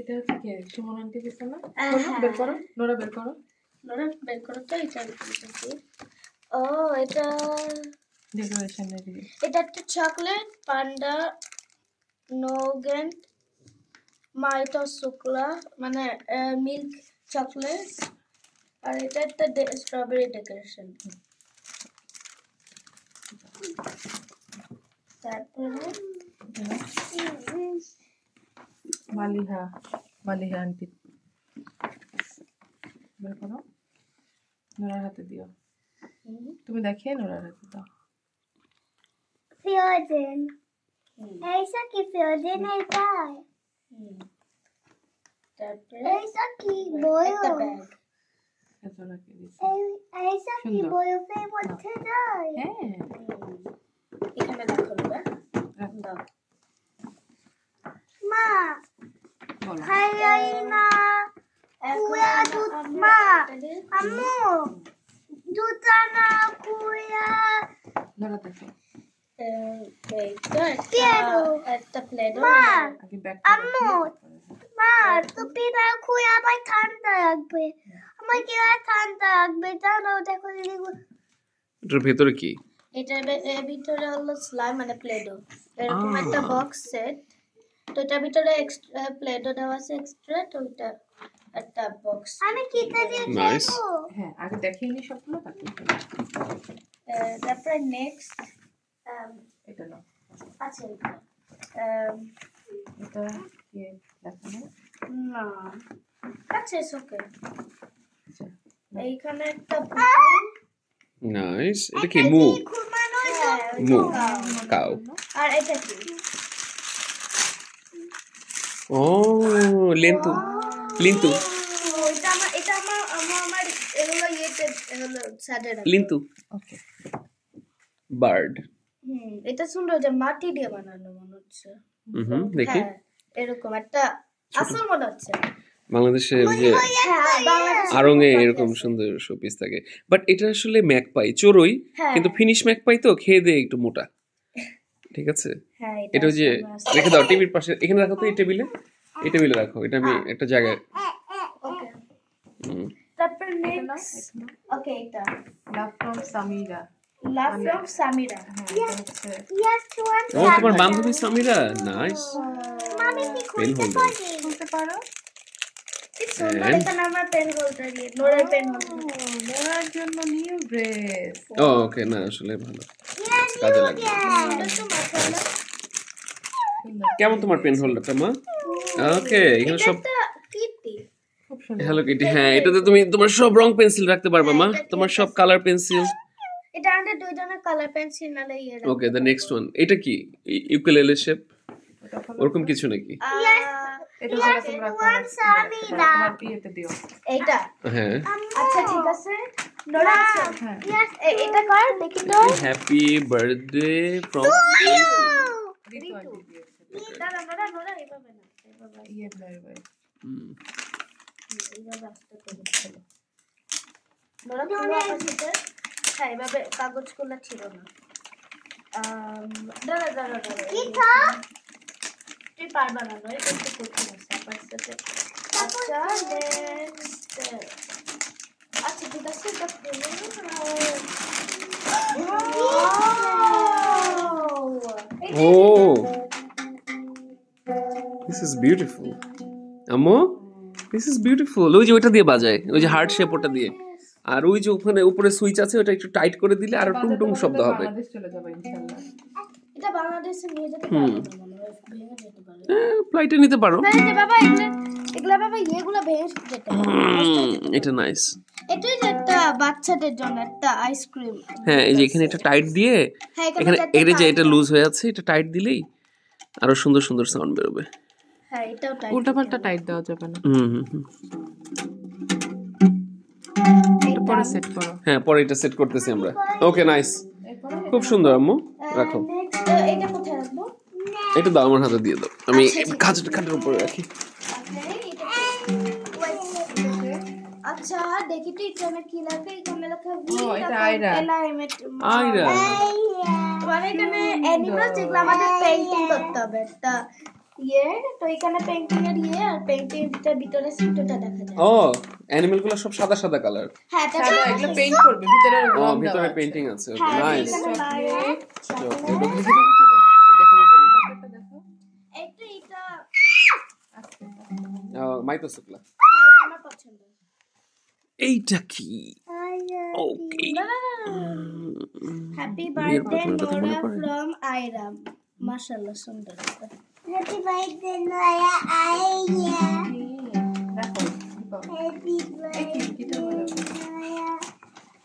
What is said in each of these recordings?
এটা হচ্ছে কি সুমন আন্টি দিছে না? বের করো, নোরা বের করো। নোরা বের করো তো এটা কি? ও এটা ডেকোরেশন এর দিকে। এটা একটা চকলেট পান্ডা নোগেন মাইটো শুক্লা মানে মিল্ক চকলেট আর এটা একটা স্ট্রবেরি ডেকোরেশন। তারপরে মালিহা আন্টি বের করো, নোরার হাতে দিও। তুমি দেখিয়ে নোরার হাতে দাও। ফিওজেন এইসা কি ফিওজেন এটা তারপরে এইসা কি বয় একটা ব্যাগ এত রাখে দিছি। এইসা কি বয়ফের মধ্যে যায় হ্যাঁ এখানে দেখো না দাও মা বলো। হাইনা কুয়া দুধ মা আম্মু দুধনা কুয়া নোরা দেখো। একটা প্লেট আগে ব্যাগ আম্মু মা তুমি না কুয়া আমায় ঠান্ডা রাখবে আমার কি ঠান্ডা রাখবে জানো দেখো এটার ভেতরে কি? এটার ভিতরে হলো স্লাইম মানে প্লেডো এরকম একটা বক্স সেট তো এটার ভিতরে এক্সট্রা প্লেডো দেওয়া আছে এক্সট্রা তো এটা একটা বক্স আমি কিটা দিয়ে নাইস। হ্যাঁ আগে দেখিয়ে নি সবগুলো তারপরে নেক্সট এটা নাও। আছে এটা কি দেখো না? না আচ্ছা ওকে আচ্ছা এইখানে একটা নাইস। এটা কি মু? মু কাউ। আর এটা কি ও লিন্তু লিন্তু এটা আমার এগুলো ইয়েতে হলো সাদে লিন্তু ওকে বার্ড। এটা সুন্দর যে মাটি দিয়ে বানানো মনে হচ্ছে দেখি হ্যাঁ, এরকম একটা আসল মনে হচ্ছে বাংলাদেশে ওই যে বাংলাদেশে আড়ং-এ এরকম সুন্দর শোপিস থাকে বাট এটা আসলে ম্যাকপাই চড়ুই হ্যাঁ। কিন্তু ফিনিশ ম্যাকপাই তো খেয়ে দিয়ে একটু মোটা ঠিক আছে। হ্যাঁ এটা ওই যে রেখে দাও টিভির পাশে এখানে রাখো তো এই টেবিলে রাখো এটা আমি একটা জায়গায় ওকে তারপর নেক্সট ওকে এটা love from Samira. Love from Samira Yes, one. ও তোমার বান্ধবী সামিরা নাইস Mommy, কি পেন খুলতে হোল্ডার পারি? খুলতে পারো? সুন্দর এখানে আমার পেন হোল্ডার দিয়ে নোরের পেন হোল্ডার নোরার জন্য নিউ ড্রেস। ও ওকে না আসলে ভালো কাজে লাগবে। কেমন তোমার পেন হোল্ডারটা মা? ওকে এখানে সব কিটি খুব সুন্দর। হ্যালো কিটি হ্যাঁ এটাতে তুমি তোমার সব রং পেন্সিল রাখতে পারবা মা তোমার সব কালার পেন্সিল। এটা আমাদের দুই জনের কালার পেন্সিল নালে ইয়ে ওকে দ্য নেক্সট ওয়ান এটা কি ইউকেলেলে শেপ ওরকম কিছু নাকি? এটা হলো তোমরা সামিরা বিয়েতে দিও। এইটা হ্যাঁ আচ্ছা ঠিক আছে নোরা আছে হ্যাঁ এটা কর দেখি তো happy birthday from Ritu aunty দিয়েছে। দাঁড়া নোরা নোরা এইভাবে না এইভাবে ইয়ে ভাই ভাই এইভাবে আসতে করে চলো নোরা পুরো পাশে হ্যাঁ এইভাবে কাগজগুলো ছিল না দাঁড়া দাঁড়া দাঁড়া কি থা? তুই পারবা না নয় একটু কঠিন আছে আমার সাথে আচ্ছা নেক্সট আচ্ছা ঠিক আছে এটা ও দিস ইজ বিউটিফুল আম্মু দিস ইজ বিউটিফুল ওই যে ওইটা দিয়ে বাজায় ওই যে হার্ট শেপ ওটা দিয়ে আর ওই যে ওখানে উপরে সুইচ আছে ওটা একটু টাইট করে দিলে আর টুং টুং শব্দ হবে। বাংলাদেশ চলে যাবে ইনশাআল্লাহ। এটা বাংলাদেশে নিয়ে যেতে পারবে না মনে হয় ভেঙে যেতে পারে ফ্লাইটে নিতে পারো। না যে বাবা এগুলা বাবা এগুলা ভেঙে যেতে পারে এটা নাইস। এটাই যে একটা বাচ্চাদের জন্য একটা আইসক্রিম হ্যাঁ এই যে এখানে এটা টাইট দিয়ে হ্যাঁ এখানে এটা যে এটা লুজ হয়ে আছে এটা টাইট দিলেই আরো সুন্দর সুন্দর সাউন্ড বেরোবে। হ্যাঁ এটাও টাইট উল্টা পাল্টা টাইট দেওয়া যাবে না। এটা পরে সেট করো। হ্যাঁ পরে এটা সেট করতেছি আমরা। ওকে নাইস খুব সুন্দর আম্মু রাখো। নেক্সট এটা কোথায় রাখবো এটা দাও আমার হাতে দিয়ে দাও আমি খাটের উপরে রাখি। আচ্ছা দেখি তো এখানে কি লাগে এখানে লেখা ও এটা আয়রা। আয়রা মানে এখানে অ্যানিমাল যেগুলো আমাদের পেইন্টিং করতে হবে একটা ইয়ে, তো এখানে পেইন্টিং এর ইয়ে আর পেইন্টিংটার ভিতরে সিটটা দেখা যায়। ও অ্যানিমেল গুলো সব সাদা সাদা কালার। হ্যাঁ, সাদা এগুলো পেইন্ট করবে, ভিতরে ও রং ভিতরে দেওয়া আছে। পেইন্টিং আছে। হ্যাঁ, নাইস। এখানে লাইট, দেখানো যাবে। চকলেটটা দেখো। এটা আচ্ছা, মাইতো শুক্লা। হ্যাঁ, এটা আমার পছন্দ। এইটা কি? ওকে। হ্যাপি বিয়ের বার্থডে প্রথমের কথা মনে নোরা পড়ে? ফ্রম আয়রা। মাশাআল্লাহ সুন্দর। Happy birthday, Noya Aya. দেখো Happy birthday, কিটা বলো? Noya.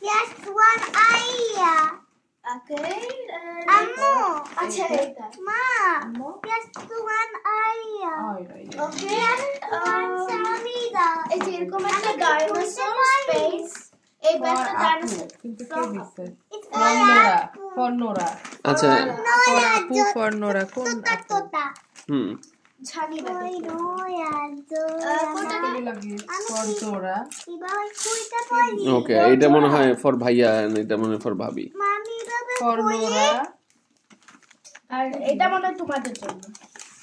Just one Aya. ওকে, Ammo. আচ্ছা এটা। Ma. Ammo? Just one Aya. ওকে, One Samida. এই যে এরকম একটা ডাইনোসর স্পেস। এই ব্যাগটা ডাইনোসর। কিন্তু কে দিছে? It's for Nora, for Nora, আচ্ছা ফর আপু, ফর নোরা, কোন Tota Tota. হুম ছানি ব্যাগ। Noya Dora. কোনটা আপু লাগে ফর জোরা। Ibawa kuita pwede. ওকে এটা মনে হয় ফর ভাইয়া এটা মনে হয় ফর ভাবি। Mami, Baba ফর নোরা, আর এটা মনে হয় তোমাদের জন্য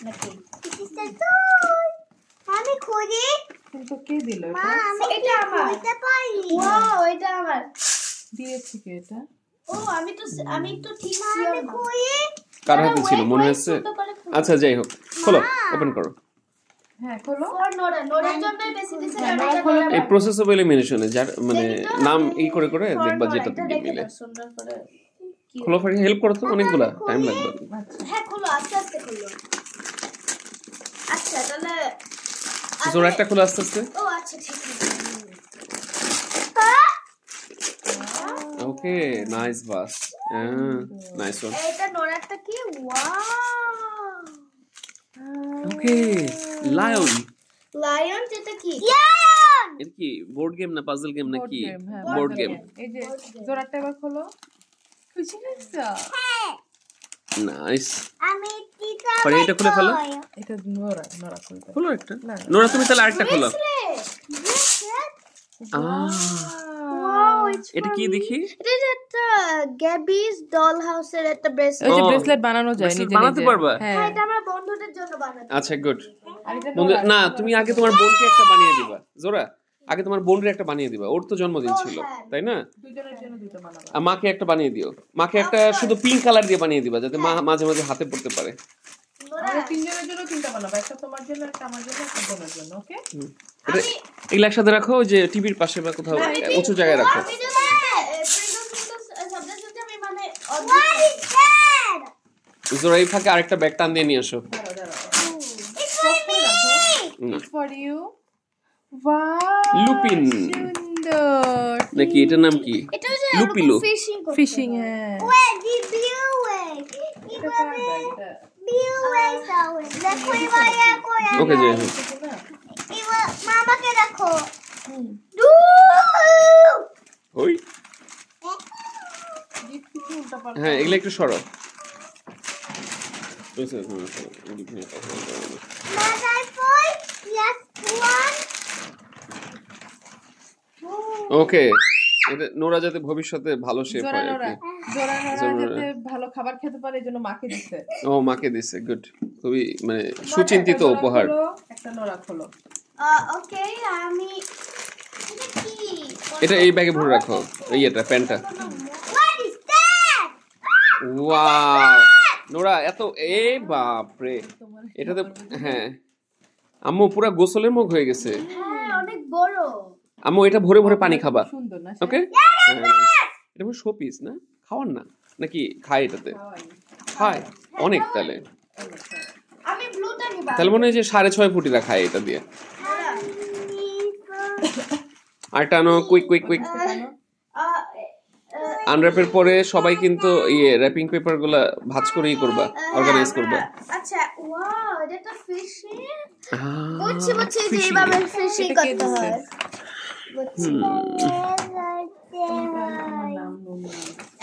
নাকি? This is the toy. Mami, kuya. কিন্তু কে দিল এটা? Mami, এটা আমার। kuita pwede. ওয়াও, এটা আমার। দিয়েছি কে এটা? ও, আমি তো ঠিক শিওর Mami, না। kuya. কার হাতে ছিল মনে আছে? আচ্ছা যাই হোক খোলো ওপেন করো। হ্যাঁ খোলো। ফর নোরা, নোরার জন্যই বেশি দিছে। হ্যাঁ, কারণ নোরা এটা খোলো। নোরা এই প্রসেস অফ এলিমিনেশনে যার মানে দেখি তো, নাম আমি করে করে ফর দেখবা নোরা, যেটা এটা তুমি দেখে মিলে। দাও সুন্দর করে। কি? খোলো ফারি হেল্প করো তো অনেকগুলা টাইম লাগবে। আচ্ছা হ্যাঁ, খোলো, আস্তে আস্তে খোলো। আচ্ছা, তাহলে জোর একটা খোলো আস্তে আস্তে। ও আচ্ছা, ঠিক আছে। ওকে নাইস বাস। Nice one. এটা নোরাটা কি? ওয়াও, ওকে লায়ন। লায়ন যেটা কি? এর কি বোর্ড গেম না পাজল গেম নাকি? হ্যাঁ, বোর্ড puzzle গেম। game। এই যে জোড়াটা এবার খোলো। খুশি লাগছে? নাইস। Ami, tita. পরে এটা খুলে ফেলো। এটা নোরা, নোরা খুলবে। খোলো একটা। না, নোরা তুমি তাহলে আরেকটা খোলো। Wow, it's এটা কি দেখি? এটা যে একটা গ্যাবিস ডল হাউসের একটা ব্রেসলেট। ওই যে ও, ব্রেসলেট বানানো যায় bracelet নিজে বানাতে নিজে। পারবা? হ্যাঁ। হ্যাঁ, এটা আমার বন্ধুদের জন্য বানাতে। আচ্ছা গুড। আর এটা বন্ধু নোরা। না তুমি আগে তোমার বোনকে একটা বানিয়ে দিবা। জোরা আগে তোমার বোনের একটা বানিয়ে দিবা। ওর তো জন্মদিন ছিল তাই না? দুইজনের জন্য দুটো বানাবো। আর মাকে একটা বানিয়ে দিও। মাকে একটা শুধু পিঙ্ক কালার দিয়ে বানিয়ে দিবা যাতে মা মাঝে মাঝে হাতে পড়তে পারে। নোরা, আমরা তিনজনের জন্য তিনটা বানাবো, একটা তোমার জন্য, একটা আমার জন্য, একটা বোনের জন্য, ওকে? এটা এগুলো একসাথে রাখো ওই যে টিভির পাশে বা কোথাও উঁচু জায়গায় রাখো। আমি যদি সাবজেক্ট আমি মানে What is that? জোরা এই ফাঁকে আরেকটা ব্যাগ টান দিয়ে নিয়ে আসো। দাঁড়াও, দাঁড়াও। It's for me. না, It's for you. Wow! Lupin. সুন্দর। নাকি এটার নাম কি? এটা যে লুপিলো। ফিশিং করতে ফিশিং, হ্যাঁ। Wait, the blue way. এটা কার ব্যাগ এটা? Blue way, sawe. Dekho ibaya ko yan. ওকে যে এটা না? Iwa, mama ke dekho. হুম। ওই গিফট কিছু উল্টাপাল্টা। হ্যাঁ এগুলো একটু সরো। Nanay boy, yes, one. ওকে এটা নোরা যাতে ভবিষ্যতে ভালো শেফ জোড়া হয় আর নোরা, কি। জোড়া নোরা জোড়া নোরা। যাতে ভালো খাবার খেতে পারে এজন্য মাকে দিছে। ও মাকে দিছে গুড। খুবই মানে সুচিন্তিত একটা জোড়া উপহার। খোলো, একটা নোরা খোলো। ওকে, আমি এটা কি? এটা এই ব্যাগে ভরে রাখো এই এটা প্যান্টটা। What is that? Wow Nora এত এ বাপ রে তোমার এটা তো হ্যাঁ আম্মু পুরো গোসলের মুখ হয়ে গেছে। হ্যাঁ, অনেক বড়। আম্মু এটা ভরে ভরে পানি খাবা সুন্দর না? ওকে? এটা শো পিস না খাওয়ার না নাকি খায় এটাতে? খায় অনেক তাহলে আমি ব্লুটা নিবা। তাহলে মনে হয় যে 6.5 ফুটিরা খায় এটা দিয়ে। আর টানো কুইক কুইক কুইক। আনর্যাপের পরে সবাই কিন্তু ইয়ে র্যাপিং পেপার গুলা ভাঁজ করেই করবা অর্গানাইজ করবা। আচ্ছা, ওয়াও, এটা তো ফিশিং। আহ, বুঝছি যে fishing এইভাবে এ। ফিশিং এটা কে করতে দিছে? হয়। বুঝছি। নাম নুন।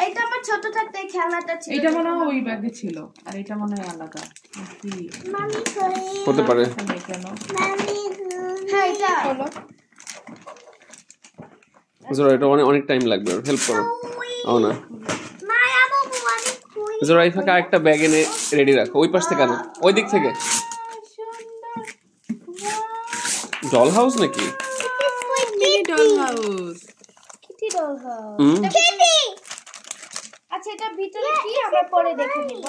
এটা আমার ছোট থাকতে এই খেলনাটা ছিল। এটা মনে হয় ওই ব্যাগে ছিল আর এটা মনে হয় আলাদা কি Mommy, sorry. হতে পারে। এখানে কেন Mommy, হ্যাঁ, এটা হলো? জোরা এটা অনেক টাইম লাগবে হেল্প করো। ও না Maya, mommy, kuy. জোরা এই ফাঁকে আরেকটা ব্যাগ এনে রেডি রাখো ওই পাশ থেকে না ওই দিক থেকে ডল হাউস নাকি? Mini doll house. Kitty doll house. হুম। আচ্ছা, এটা ভিতরে কি আমরা পরে দেখে নিব।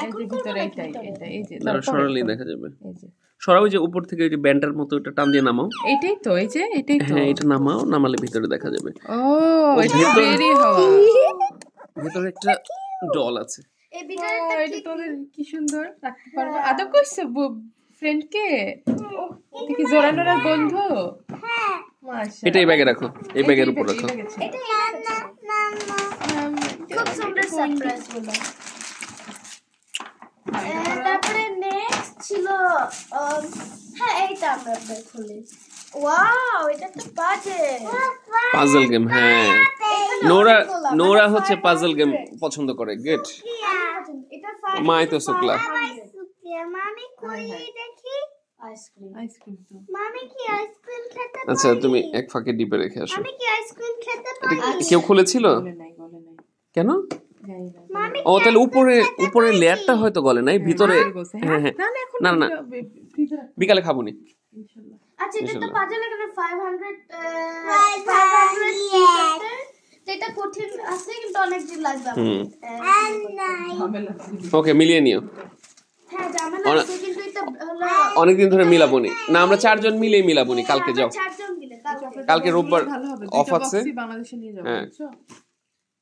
এই যে ভিতরে এইটাই, এটা এই যে দাঁড়া, সরালেই দেখা যাবে। এই যে সরাও, যে উপর থেকে ওই যে ব্যান্ডার মতো ওটা টান দিয়ে নামাও। এইটাই তো, এই যে এইটাই তো। হ্যাঁ, এটা নামাও, নামালে ভিতরে দেখা যাবে। ও এটা বেরি হওয়া। ভিতরে একটা ডল আছে। এই ভিতরে ও, এটা তোদের কি সুন্দর রাখতে পারবো। আদৌ কইছে ফ্রেন্ড কে? এটা কি জোরানোর বন্ধু? মাশাআল্লাহ। এটা এই ব্যাগে রাখো, এই ব্যাগের উপর রাখো। এটা খুব সুন্দর সারপ্রাইজ গুলো। তারপরে নেক্সট ছিল হ্যাঁ এইটা আমরা খুলি। ওয়াও, এটা তো পাজল গেম। হ্যাঁ, নোরা হচ্ছে পাজল গেম পছন্দ করে। গুড। এটা মাই তো শুক্লা। মামি খুলে দেখি আইসক্রিম। আইসক্রিম তো। মামি কি আইসক্রিম খেতে আচ্ছা, তুমি এক ফাঁকে ডিপে রেখে আসো। আমি কি আইসক্রিম খেতে এটা পারি কেউ খুলেছিল? গলে নাই। কেন? জানি না। মামি ও, তাহলে উপরে লেয়ারটা হয়তো গলে নাই, ভিতরে। হ্যাঁ হ্যাঁ, না না এখন না ফ্রিজে রাখ বিকালে খাবো নি। ইনশাআল্লাহ। আচ্ছা, এটা তো ইনশাআল্লাহ। পাজল এখানে 500 এটা কঠিন আছে কিন্তু অনেক দিন লাগবে হুম। ঝামেলা। ওকে, মিলিয়ে নিও। হ্যাঁ, ঝামেলা আছে কিন্তু এটা হলো অনেকদিন ধরে মিলাবো নি। না, আমরা 4 জন মিলেই মিলাবো নি। কালকে যাও, চারজন মিলে কালকে। কালকে রোববার ভালো হবে। অফ আছে। বাংলাদেশে নিয়ে যাবো, হ্যাঁ। বুঝছো?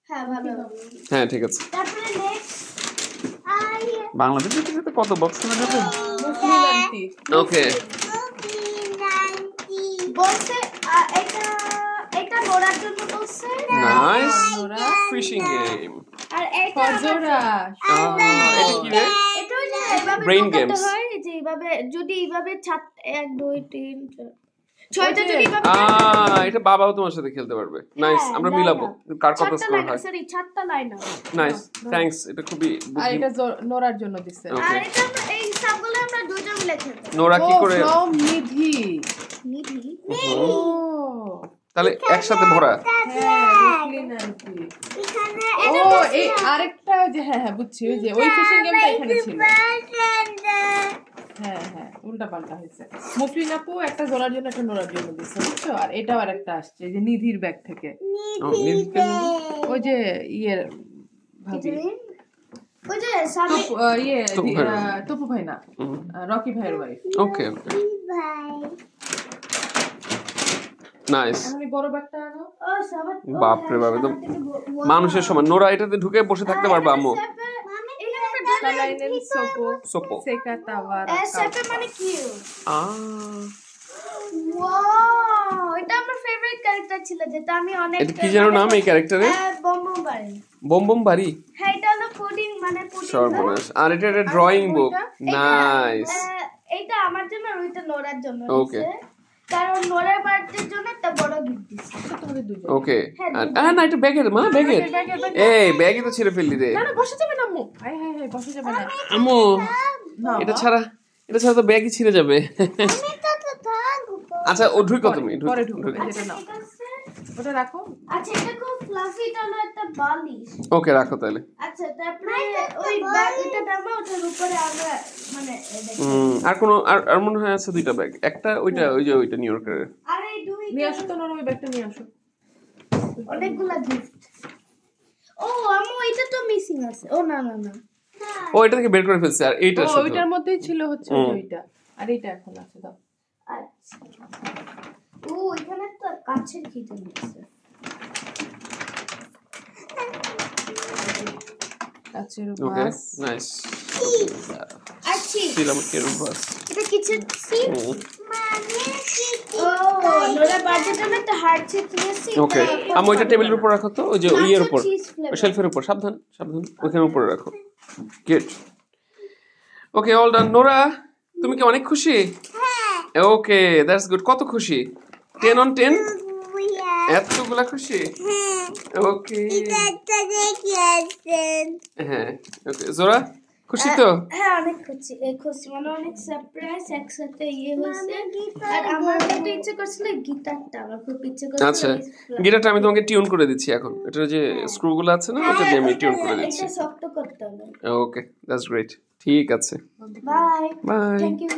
হ্যাঁ, ভালো হবে। হ্যাঁ, ঠিক আছে। তারপরে নেক্সট বাংলাদেশে থেকে তো কত বক্স কেনা যাবে। মুসলিম আন্টি। ওকে, বলছে এটা নোরার জন্য বলছে। Nice Nora. Fishing game. আর এটা ফজরা। এটা কি রে? এটা ওই যে এইভাবে Brain ঢোকাতে games. হয়, যে এইভাবে যদি এইভাবে 1 2 3 6টা যদি এইভাবে এটা বাবাও তোমার সাথে খেলতে পারবে। নাইস, আমরা মিলাবো কার কত স্কোর হয়। সরি 6টা লাইন হবে। Nice, thanks. এটা খুবই আর এটা নোরার জন্য দিছে। Okay. আর এটা আমরা এই সবগুলো আমরা দুইজন মিলে খেলবো। নোরা কি করে? from নিধি। নিধি ও তাহলে একসাথে ভরা। হ্যাঁ, মুসলিম আন্টি। এখানে ও এই আরেকটা যে হ্যাঁ বুঝছি, ওই যে ওই ফিশিং গেমটা এখানে ছিল। হ্যাঁ উল্টা পাল্টা হয়েছে। মুফলিন আপু একটা জোড়ার জন্য একটা নোরার জন্য দিচ্ছে, বুঝছো? আর এটাও আরেকটা আসছে, এই যে নিধির ব্যাগ থেকে। ওই যে ইয়ের ভাবি ওই যে সামনে তপু ভাই না, রকি ভাইয়ের ওয়াইফ। ওকে, নাইস। আমি বড় ব্যাগটা আনো। ও সবাই বাপ রে বাপ, একদম মানুষের সমান। নোরা এটাতে ঢুকে বসে থাকতে পারবে আম্মু। কালাইনেন সোপো। সেকা তাওয়ারা। এসএপে মানে কি? আ ওয়াও, এটা আমার ফেভারিট ক্যারেক্টার ছিল, যেটা আমি অনেক এটা কি যেন নাম এই ক্যারেক্টারে? বম্বম বাড়ি। বম বম বাড়ি। হ্যাঁ, এটা হলো পুডিং, মানে পুডিং। সর্বনাশ। আর এটা একটা ড্রয়িং বুক। নাইস। এটা আমার জন্য আর ওইটা নোরার জন্য Okay. দিছে, কারণ নোরার বার্থডের জন্য একটা বড় গিফট দিছে। তোমাদের দুজন। ওকে। না, এটা ব্যাগের, মা ব্যাগের। এই ব্যাগই তো ছিঁড়ে ফেললি রে। না না বসে যাবে না আম্মু। হাই বসে যাবে না। আম্মু, না এটা ছাড়া তো ব্যাগই ছিঁড়ে যাবে। আচ্ছা, ও ঢুকো তুমি, পরে ঢুকবে, যেটা নাও। ঠিক আছে। ওটা রাখো। আচ্ছা, এটা খুব ফ্লাফি, এটা হলো একটা বালিশ। ওকে, রাখো তাহলে। আচ্ছা, তারপরে ওই ব্যাগটা নামা, ওটার উপরে আমরা মানে আর কোনো আর মনে হয় আছে 2টা ব্যাগ। একটা ওইটা নিউ ইয়র্কের। আর এই দুই নিয়ে আসো তো, ওই ব্যাগটা নিয়ে আসো। অনেকগুলা গিফট। ও আম্মু, এটা তো মিসিং আছে। ও না না না, ও এটা থেকে বের করে ফেলছে। আর এইটা ও শুধু ওইটার মধ্যেই ছিল হচ্ছে ওইটা। আর এইটা এখন আছে, দাও। আচ্ছা। ও এখানে তো কাছের খিদে নিচ্ছে। কাচের ওকে, বাস। নাইস। আচ্ছা, ছিলাম কেরু বাস। এটা কিছু সিপ। ও নোরা বার্থডের জন্য একটা হার্ট শেপ নিয়েছি। ওকে, আমি ওইটা টেবিলের উপর রাখো তো, ওই যে ইয়ের উপর, ওই শেলফের উপর। সাবধান ওইখানের উপরে রাখো। গুড। ওকে, অল ডান। নোরা, তুমি কি অনেক খুশি? ওকে, দ্যাটস গুড। কত খুশি? 10 on 10? এতগুলা খুশি? ওকে। হ্যাঁ, ওকে। জোরা খুশি তো? হ্যাঁ, অনেক খুশি। মানে অনেক সারপ্রাইজ একসাথে হয়েছে। আর আমার একটা ইচ্ছে করছিল গিটারটা, আমার খুব ইচ্ছে করছিল। আচ্ছা, গিটারটা আমি তোমাকে টিউন করে দিচ্ছি এখন। এটার যে স্ক্রুগুলো আছে না, ওটা দিয়ে আমি টিউন করে দিচ্ছি। এটা শক্ত করতে হবে। ওকে, দ্যাটস গ্রেট। ঠিক আছে, বাই। বাই। Thank you.